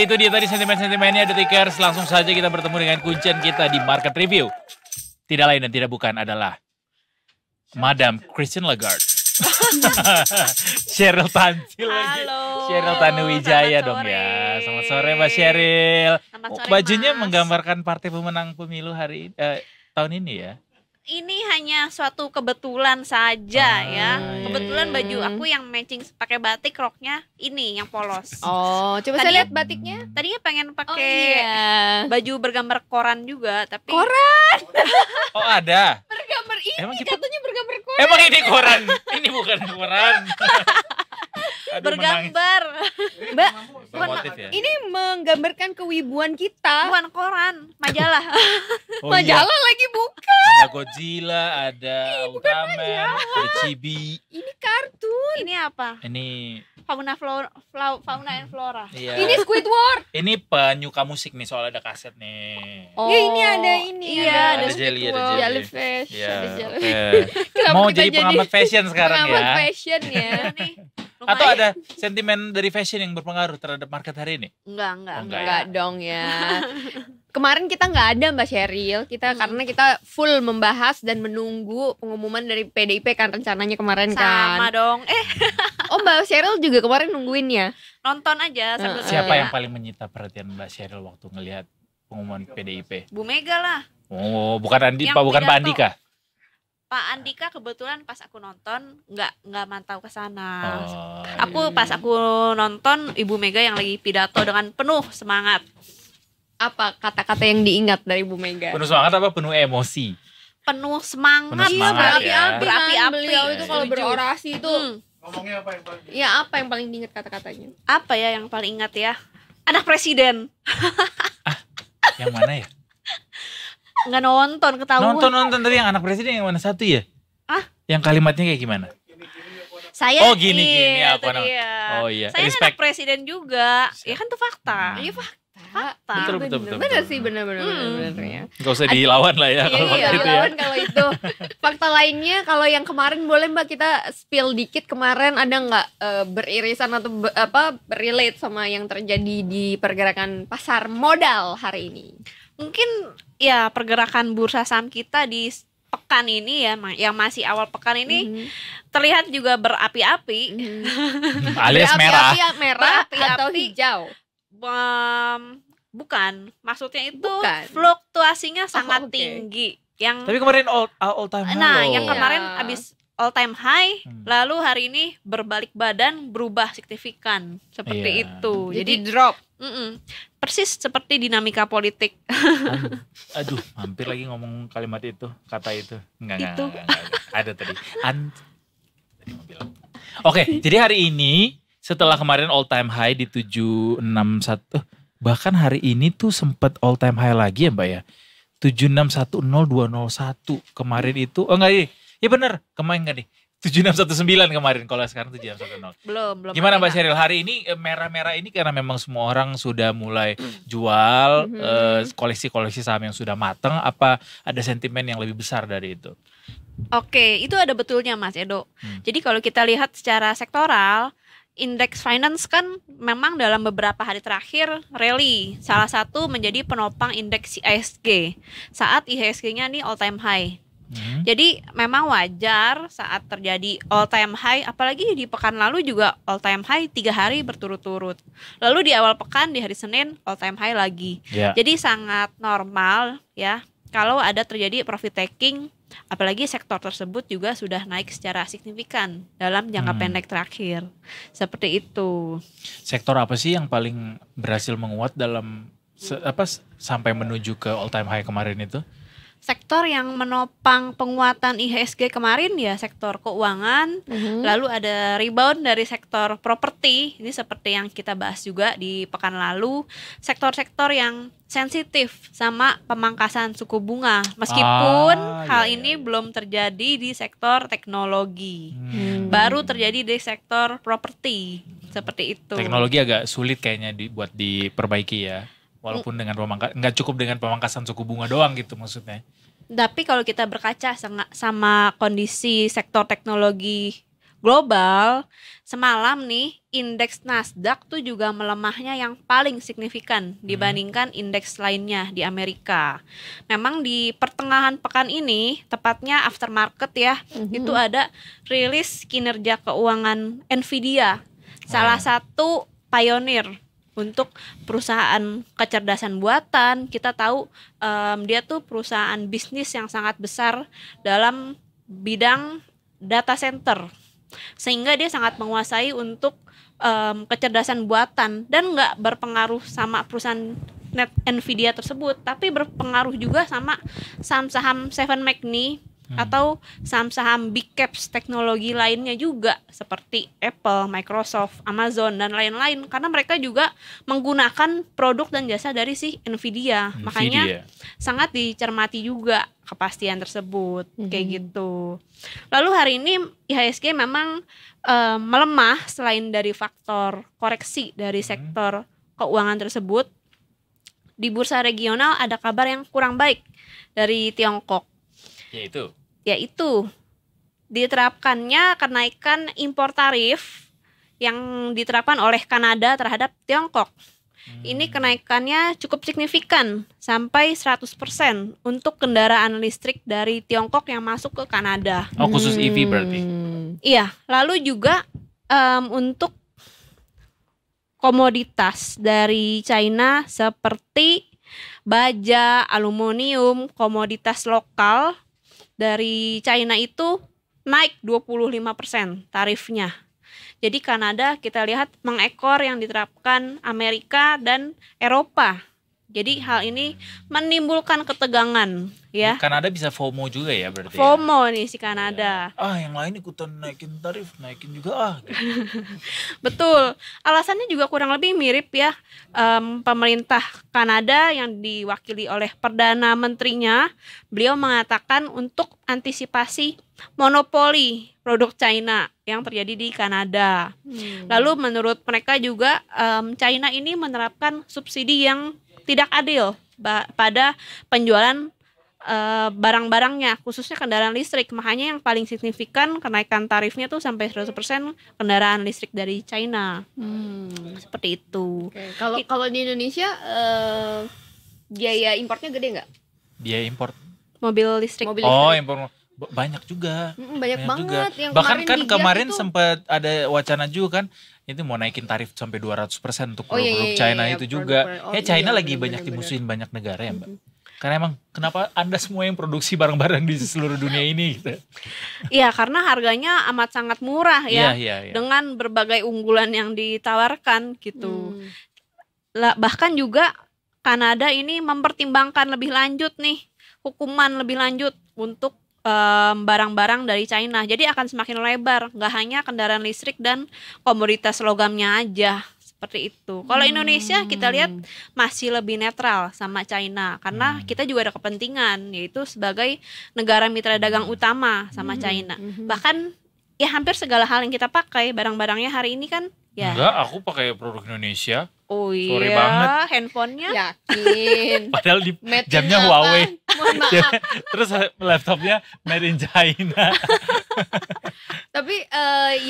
itu dia tadi sentimen-sentimennya Detikers. Langsung saja kita bertemu dengan kuncian kita di Market Review. Tidak lain dan tidak bukan adalah Madam Christine Lagarde. Sheryl Tanzil lagi. Sheryl Tanuwijaya dong sore. ya. Selamat sore Mbak Sheryl. Selamat sore, Bajunya Mas. menggambarkan partai pemenang pemilu tahun ini ya. Ini hanya suatu kebetulan saja ya. iya. Kebetulan baju aku yang matching pakai batik, roknya ini yang polos. Oh, coba Tadi- saya lihat batiknya. Tadinya pengen Oh pakai iya. baju bergambar koran juga, tapi Koran. Oh ada. Bergambar ini Emang kita- katanya bergambar koran. Emang ini koran? Ini bukan koran. Aduh, bergambar Mbak, Motif ya. ini menggambarkan kewibuan kita. bukan koran, majalah. Oh, iya. Majalah lagi bukan. Ada Godzilla, ada Ultraman, ada Chibi. Ini kartun. Ini apa? Ini Fauna and Flora. iya. Ini Squidward. Ini penyuka musik nih, soalnya ada kaset nih. Ya ini ada ini. Iya, ada ada jelly, ada Squidward. jelly. Jellyfish. Iya, Ada jelly. oke. Kenapa Mau kita jadi pengamat fashion sekarang pengamat ya? fashion ya. Nih, Atau lumayan. ada sentimen dari fashion yang berpengaruh terhadap market hari ini? Enggak, Oh, enggak. Enggak dong ya. Kemarin kita nggak ada Mbak Sheryl, karena kita full membahas dan menunggu pengumuman dari PDIP kan rencananya kemarin Sama kan. dong. Oh Mbak Sheryl juga kemarin nungguin ya. Nonton aja sambil Siapa kerja. yang paling menyita perhatian Mbak Sheryl waktu ngelihat pengumuman PDIP? Bu Mega lah. Oh, bukan Yang bukan Pak pidato. Andika. Pak Andika kebetulan pas aku nonton nggak mantau ke sana. Oh, Aku pas aku nonton Ibu Mega yang lagi pidato dengan penuh semangat, Apa kata-kata yang diingat dari Bu Mega? penuh semangat apa penuh emosi? penuh semangat, Penuh semangat sekali. ya. Berapi-api. Beliau itu kalau Setuju. berorasi itu Ngomongnya apa yang paling ya apa yang paling diingat kata-katanya? Apa ya yang paling ingat ya? Anak presiden. Yang mana ya? Nggak nonton, ketahuan. Nonton tadi yang anak presiden yang mana satu ya? Ah? Yang kalimatnya kayak gimana? Saya Oh, gini, iya, aku itu nama- dia. Oh iya, Saya respect. anak presiden juga. Ya kan itu fakta. Iya fakta. Fakta. Betul. Bener sih bener ya. Gak usah dilawan lah ya kalau Iya, gitu ya. lawan kalau itu. Fakta lainnya kalau yang kemarin boleh Mbak kita spill dikit kemarin ada nggak beririsan atau berrelate sama yang terjadi di pergerakan pasar modal hari ini? Mungkin ya pergerakan bursa saham kita di pekan ini ya, yang masih awal pekan ini terlihat juga berapi-api. Alias merah. Merah atau Berapi-api. hijau. Bukan, maksudnya itu Bukan. fluktuasinya sangat oke. tinggi. Yang Tapi kemarin all time high nah, loh. yang kemarin Iya. abis all time high, Hmm. lalu hari ini berbalik badan, berubah signifikan seperti Iya. itu. Jadi Jadi drop. persis seperti dinamika politik. Aduh, hampir lagi ngomong kalimat itu, kata itu. Enggak. Itu. Ada tadi. Tadi mau bilang. Oke, jadi hari ini setelah kemarin all time high di 761, bahkan hari ini tuh sempat all time high lagi ya Mbak ya. 7610201 kemarin itu. Oh enggak, iya benar. Kemarin enggak nih. 7619 kemarin, kalau sekarang 7610. Belum. Gimana Mbak ada. Sheryl? Hari ini merah-merah ini karena memang semua orang sudah mulai jual koleksi-koleksi saham yang sudah matang, apa ada sentimen yang lebih besar dari itu? Oke, itu ada betulnya Mas Edo. Jadi kalau kita lihat secara sektoral, indeks finance kan memang dalam beberapa hari terakhir rally. Salah satu menjadi penopang indeks IHSG. Saat IHSG-nya nih all time high. Jadi memang wajar saat terjadi all time high, apalagi di pekan lalu juga all time high 3 hari berturut-turut. Lalu di awal pekan di hari Senin all time high lagi. Ya. Jadi sangat normal ya kalau ada terjadi profit taking, apalagi sektor tersebut juga sudah naik secara signifikan dalam jangka pendek terakhir. Seperti itu. Sektor apa sih yang paling berhasil menguat dalam sampai menuju ke all time high kemarin itu? Sektor yang menopang penguatan IHSG kemarin ya sektor keuangan, lalu ada rebound dari sektor properti, ini seperti yang kita bahas juga di pekan lalu, sektor-sektor yang sensitif sama pemangkasan suku bunga, meskipun hal ini belum terjadi di sektor teknologi, baru terjadi di sektor properti, seperti itu. Teknologi agak sulit kayaknya buat diperbaiki ya. Walaupun dengan nggak cukup dengan pemangkasan suku bunga doang gitu maksudnya. Tapi kalau kita berkaca sama kondisi sektor teknologi global, semalam nih indeks Nasdaq tuh juga melemahnya yang paling signifikan dibandingkan indeks lainnya di Amerika. Memang di pertengahan pekan ini, tepatnya aftermarket ya, itu ada rilis kinerja keuangan Nvidia, salah satu pionir untuk perusahaan kecerdasan buatan. Kita tahu dia tuh perusahaan bisnis yang sangat besar dalam bidang data center, sehingga dia sangat menguasai untuk kecerdasan buatan dan nggak berpengaruh sama perusahaan Nvidia tersebut, tapi berpengaruh juga sama saham-saham Seven McNee atau saham-saham big caps teknologi lainnya juga seperti Apple, Microsoft, Amazon dan lain-lain, karena mereka juga menggunakan produk dan jasa dari si Nvidia. Makanya sangat dicermati juga kepastian tersebut kayak gitu. Lalu hari ini IHSG memang melemah selain dari faktor koreksi dari sektor keuangan tersebut. Di bursa regional ada kabar yang kurang baik dari Tiongkok, yaitu diterapkannya kenaikan impor tarif yang diterapkan oleh Kanada terhadap Tiongkok. Ini kenaikannya cukup signifikan sampai 100% untuk kendaraan listrik dari Tiongkok yang masuk ke Kanada. Oh, khusus EV berarti? Iya, lalu juga untuk komoditas dari China seperti baja, aluminium, komoditas lokal dari China itu naik 25% tarifnya. Jadi Kanada kita lihat mengekor yang diterapkan Amerika dan Eropa. Jadi hal ini menimbulkan ketegangan ya. Kanada bisa FOMO juga ya berarti. FOMO nih si Kanada. Yang lain ikutan naikin tarif, naikin juga gitu. Betul. Alasannya juga kurang lebih mirip ya. Pemerintah Kanada yang diwakili oleh Perdana Menterinya, beliau mengatakan untuk antisipasi monopoli produk China yang terjadi di Kanada. Lalu menurut mereka juga China ini menerapkan subsidi yang tidak adil pada penjualan barang-barangnya, khususnya kendaraan listrik. Makanya yang paling signifikan kenaikan tarifnya tuh sampai 100% kendaraan listrik dari China. Seperti itu. Kalau di Indonesia biaya importnya gede nggak? Biaya impor Mobil listrik. Impor banyak juga. Banyak banget juga. Yang bahkan kan kemarin itu sempat ada wacana juga kan, itu mau naikin tarif sampai 200% untuk produk China itu juga. China lagi banyak dimusuhin banyak negara ya, Mbak. Karena emang kenapa Anda semua yang produksi barang-barang di seluruh dunia ini gitu. Iya, karena harganya amat sangat murah ya. Iya. Dengan berbagai unggulan yang ditawarkan gitu. Bahkan juga Kanada ini mempertimbangkan lebih lanjut nih, hukuman lebih lanjut untuk barang-barang dari China. Jadi akan semakin lebar, nggak hanya kendaraan listrik dan komoditas logamnya aja, seperti itu. Kalau Indonesia kita lihat masih lebih netral sama China, karena kita juga ada kepentingan, yaitu sebagai negara mitra dagang utama sama China. Bahkan ya hampir segala hal yang kita pakai barang-barangnya hari ini kan ya. Enggak, aku pakai produk Indonesia. Oh iya, sorry banget. handphonenya yakin. Padahal di Made in jamnya apa? Huawei. Mohon maaf. Terus laptopnya made in China. Tapi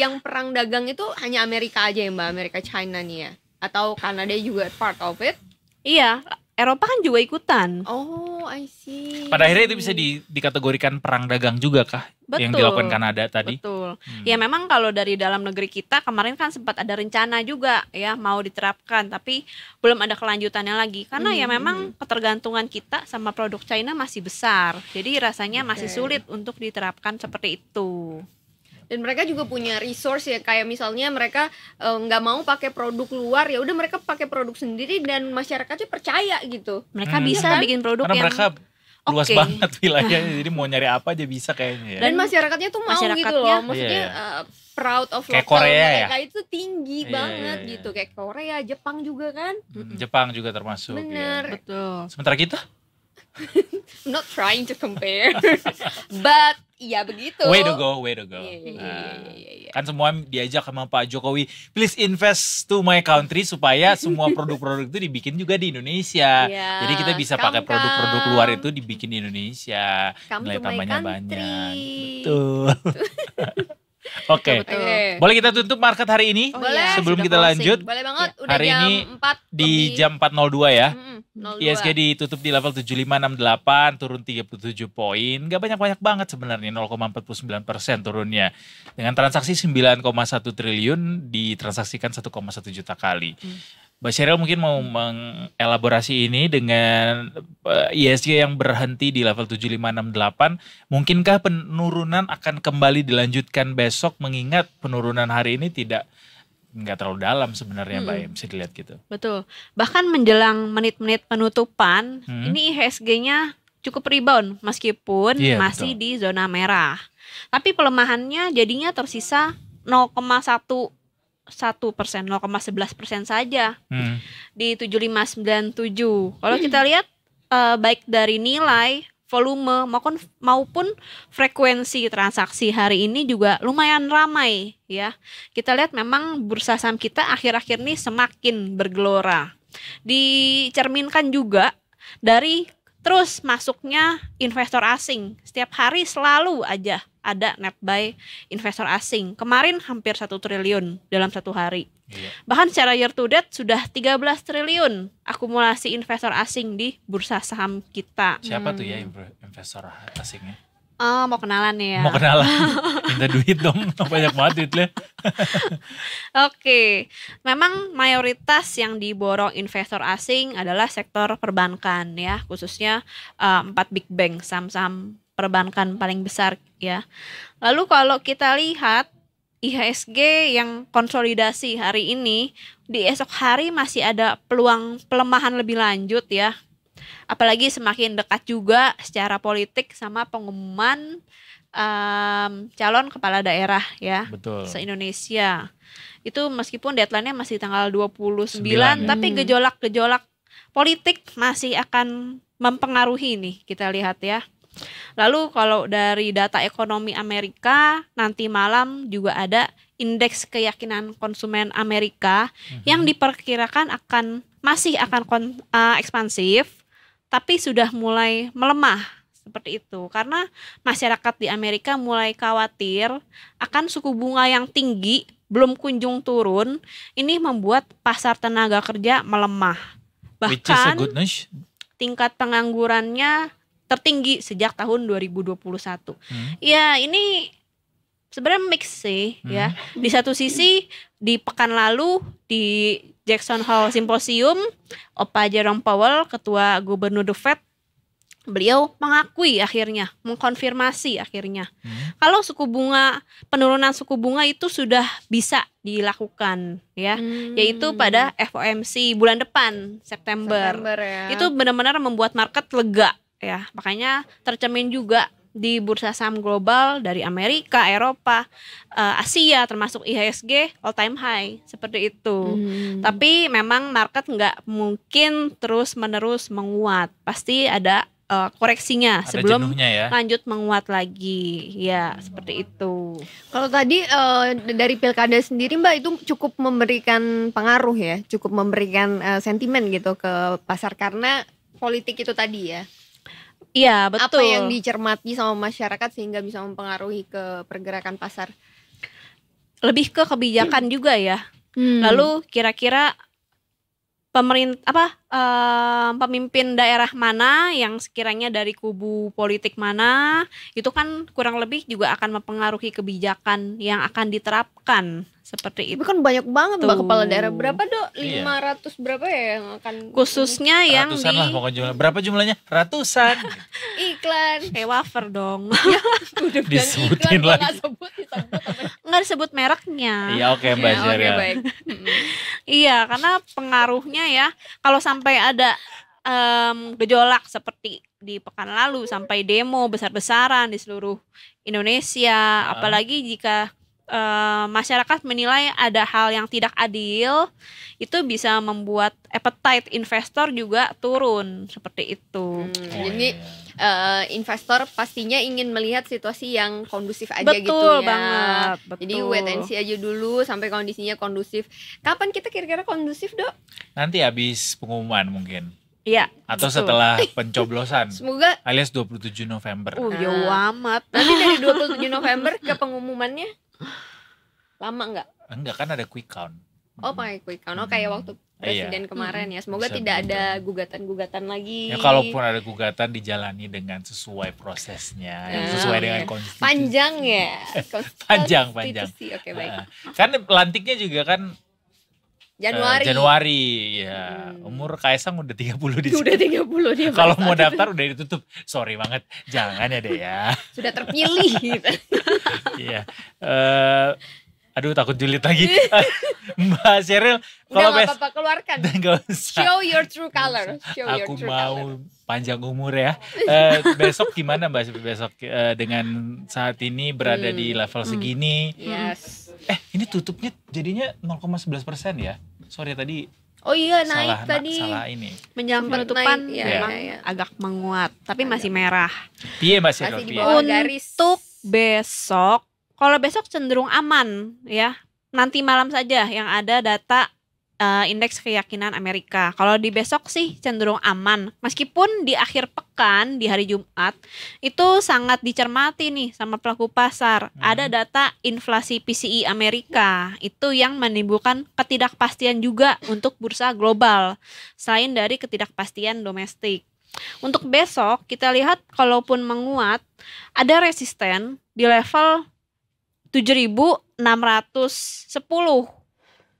yang perang dagang itu hanya Amerika aja ya Mbak, Amerika China nih ya? Atau Kanada juga part of it? Iya, Eropa kan juga ikutan. Oh, I see. Pada akhirnya itu bisa dikategorikan perang dagang juga kah? Yang Betul. dilakukan Kanada tadi? Betul. Ya memang kalau dari dalam negeri kita kemarin kan sempat ada rencana juga ya mau diterapkan, tapi belum ada kelanjutannya lagi. Karena ya memang ketergantungan kita sama produk China masih besar. Jadi rasanya masih sulit untuk diterapkan seperti itu. Dan mereka juga punya resource ya, kayak misalnya mereka nggak mau pakai produk luar, ya udah mereka pakai produk sendiri dan masyarakatnya percaya gitu. Mereka bisa kan? bikin produk Karena yang mereka luas banget wilayahnya, jadi mau nyari apa aja bisa kayaknya ya. Dan masyarakatnya tuh mau gitu loh, maksudnya proud of kayak local Korea mereka ya? itu tinggi banget gitu, kayak Korea, Jepang juga kan. Jepang juga termasuk. Bener. Ya. betul. Sementara kita? I'm not trying to compare, but iya begitu. Way to go. Iya. Kan semua diajak sama Pak Jokowi, please invest to my country supaya semua produk-produk itu dibikin juga di Indonesia. Iya. Jadi kita bisa pakai produk-produk luar itu dibikin di Indonesia. Come Nilai to my tambahnya country. banyak. Betul. Oke. Betul. Oke. Boleh kita tutup market hari ini? Oh, Boleh. Sebelum sudah kita closing. lanjut, Boleh banget, udah Hari jam ini 4 di jam 4.02 ya. 02. ISG ditutup di level 7568, turun 37 poin. Gak banyak-banyak banget sebenarnya, 0,49% turunnya. Dengan transaksi 9,1 triliun ditransaksikan 1,1 juta kali. Mbak Sheryl mungkin mau mengelaborasi ini dengan ISG yang berhenti di level 7568. Mungkinkah penurunan akan kembali dilanjutkan besok mengingat penurunan hari ini nggak terlalu dalam sebenarnya Mbak, bisa dilihat gitu. Betul. Bahkan menjelang menit-menit penutupan, ini IHSG-nya cukup rebound meskipun Iya, masih betul. di zona merah. Tapi pelemahannya jadinya tersisa 0,11%, 0,11% saja di 7597. Kalau kita lihat baik dari nilai, volume maupun frekuensi transaksi hari ini juga lumayan ramai ya. Kita lihat memang bursa saham kita akhir-akhir ini semakin bergelora. Dicerminkan juga dari terus masuknya investor asing. Setiap hari selalu aja ada net buy investor asing. Kemarin hampir 1 triliun dalam satu hari. Iya. Bahkan secara year to date sudah 13 triliun akumulasi investor asing di bursa saham kita. Siapa tuh ya investor asingnya? Mau kenalan ya? Mau kenalan? Minta duit dong, banyak banget duitnya. Oke, memang mayoritas yang diborong investor asing adalah sektor perbankan ya, khususnya 4 big bank, saham-saham perbankan paling besar ya. Lalu kalau kita lihat IHSG yang konsolidasi hari ini, di esok hari masih ada peluang pelemahan lebih lanjut ya. Apalagi semakin dekat juga secara politik sama pengumuman calon kepala daerah ya. Betul. Se-Indonesia. Itu meskipun deadline-nya masih tanggal 29, ya. tapi gejolak-gejolak politik masih akan mempengaruhi nih, kita lihat ya. Lalu kalau dari data ekonomi Amerika, nanti malam juga ada indeks keyakinan konsumen Amerika yang diperkirakan masih akan ekspansif, tapi sudah mulai melemah seperti itu. Karena masyarakat di Amerika mulai khawatir akan suku bunga yang tinggi belum kunjung turun, ini membuat pasar tenaga kerja melemah. Which is a Bahkan good news. tingkat penganggurannya tertinggi sejak tahun 2021. Ya, ini sebenarnya mix sih ya. Di satu sisi di pekan lalu di Jackson Hole Symposium, Opa Jerome Powell, ketua gubernur The Fed, beliau mengakui akhirnya, mengkonfirmasi akhirnya kalau penurunan suku bunga itu sudah bisa dilakukan ya, yaitu pada FOMC bulan depan September ya. Itu benar-benar membuat market lega ya. Makanya tercermin juga di bursa saham global dari Amerika, Eropa, Asia termasuk IHSG all time high seperti itu. Tapi memang market nggak mungkin terus-menerus menguat. Pasti ada koreksinya Ada sebelum jenuhnya ya. lanjut menguat lagi. Ya, seperti itu. Kalau tadi dari pilkada sendiri Mbak itu cukup memberikan pengaruh ya, cukup memberikan sentimen gitu ke pasar karena politik itu tadi ya. Iya, betul. Apa yang dicermati sama masyarakat sehingga bisa mempengaruhi ke pergerakan pasar? Lebih ke kebijakan juga ya. Lalu kira-kira pemimpin daerah mana yang sekiranya dari kubu politik mana, itu kan kurang lebih juga akan mempengaruhi kebijakan yang akan diterapkan seperti Itu itu. kan banyak banget Mbak Tuh. kepala daerah. Berapa Dok? Iya. 500 berapa ya yang akan Khususnya yang Ratusan di lah pokoknya jumlah. Berapa jumlahnya? Ratusan. iklan? wafer dong. Udah bilang Disebutin iklan, kok lagi. nggak disebut apa? Nggak disebut mereknya. Iya oke Mbak Ya, oke, Sheryl. baik. Iya, karena pengaruhnya ya, kalau sampai ada gejolak seperti di pekan lalu sampai demo besar-besaran di seluruh Indonesia, apalagi jika masyarakat menilai ada hal yang tidak adil, itu bisa membuat appetite investor juga turun seperti itu. Jadi investor pastinya ingin melihat situasi yang kondusif aja gitu Betul ya. banget, betul. Jadi wait and see aja dulu sampai kondisinya kondusif. Kapan kita kira-kira kondusif Dok? Nanti habis pengumuman mungkin. Iya. Atau betul. setelah pencoblosan. Semoga Alias 27 November. Jauh amat. nanti dari 27 November ke pengumumannya Lama nggak? Enggak kan ada quick count. Oh pakai quick count. Kayak waktu presiden kemarin ya. Semoga Bisa tidak begitu. ada gugatan-gugatan lagi. Ya kalaupun ada gugatan dijalani dengan sesuai prosesnya, yang sesuai dengan konstitusi. Panjang ya. Panjang. Konstitusi. Oke baik. Kan lantiknya juga kan Januari ya. Umur Kaisang udah 30 di sini. Udah 30 dia. Kalau mau daftar udah ditutup. Sorry banget. Jangan ya deh ya. Sudah terpilih gitu. Iya. Aduh takut julid lagi. Mbak Sheryl, Udah kalau gak apa-apa keluarkan. Gak usah. Show your true color. Show your Aku true mau color. panjang umur ya. Besok gimana Mbak? Besok dengan saat ini berada di level segini. Yes. Ini tutupnya jadinya 0,11% ya. Sorry tadi Oh iya naik salah, tadi. salah ini. Menjelang Sempat penutupan naik, ya, memang ya. agak menguat, tapi masih merah. Piye Mbak Sheryl? Masih di Piye? bawah garis. Untuk besok, kalau besok cenderung aman ya. Nanti malam saja yang ada data indeks keyakinan Amerika. Kalau di besok sih cenderung aman. Meskipun di akhir pekan di hari Jumat itu sangat dicermati nih sama pelaku pasar. Ada data inflasi PCE Amerika. Itu yang menimbulkan ketidakpastian juga untuk bursa global. Selain dari ketidakpastian domestik. Untuk besok kita lihat kalaupun menguat ada resisten di level 7.610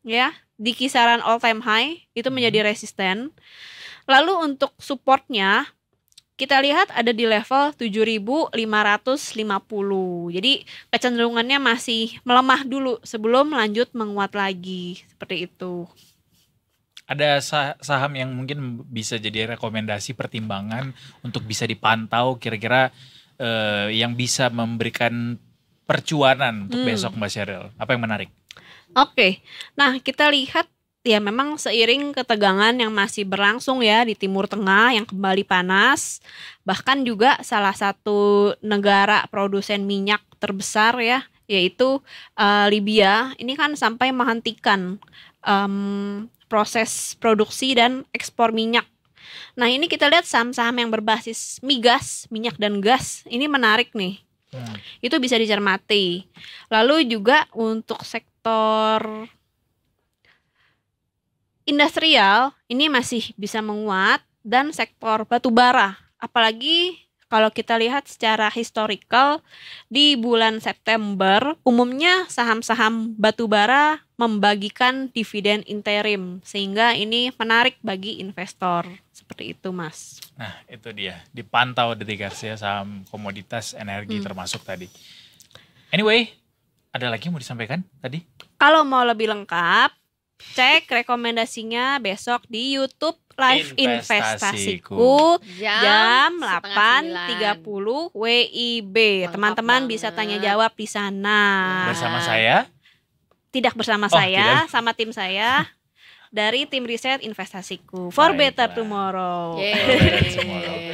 ya, di kisaran all time high itu menjadi resisten. Lalu untuk supportnya kita lihat ada di level 7.550. Jadi kecenderungannya masih melemah dulu sebelum lanjut menguat lagi, seperti itu. Ada saham yang mungkin bisa jadi rekomendasi pertimbangan untuk bisa dipantau kira-kira yang bisa memberikan percuanan untuk besok Mbak Sheryl. Apa yang menarik? Oke, nah kita lihat ya memang seiring ketegangan yang masih berlangsung ya di Timur Tengah yang kembali panas. Bahkan juga salah satu negara produsen minyak terbesar ya, yaitu Libya. Ini kan sampai menghentikan proses produksi dan ekspor minyak. Nah ini kita lihat saham-saham yang berbasis migas, minyak dan gas, ini menarik nih. Itu bisa dicermati. Lalu juga untuk sektor industrial ini masih bisa menguat dan sektor batubara. Apalagi kalau kita lihat secara historical di bulan September umumnya saham-saham batubara membagikan dividen interim sehingga ini menarik bagi investor. Seperti itu Mas. Nah itu dia, dipantau Detikars ya, saham komoditas energi termasuk tadi. Anyway, ada lagi yang mau disampaikan tadi? Kalau mau lebih lengkap, cek rekomendasinya besok di YouTube Live Investasiku jam 8.30 WIB. Teman-teman bisa tanya jawab di sana. Bersama saya? Tidak bersama tidak. saya, sama tim saya. Dari tim riset investasiku for Baiklah. better tomorrow. Yeay. Tomorrow.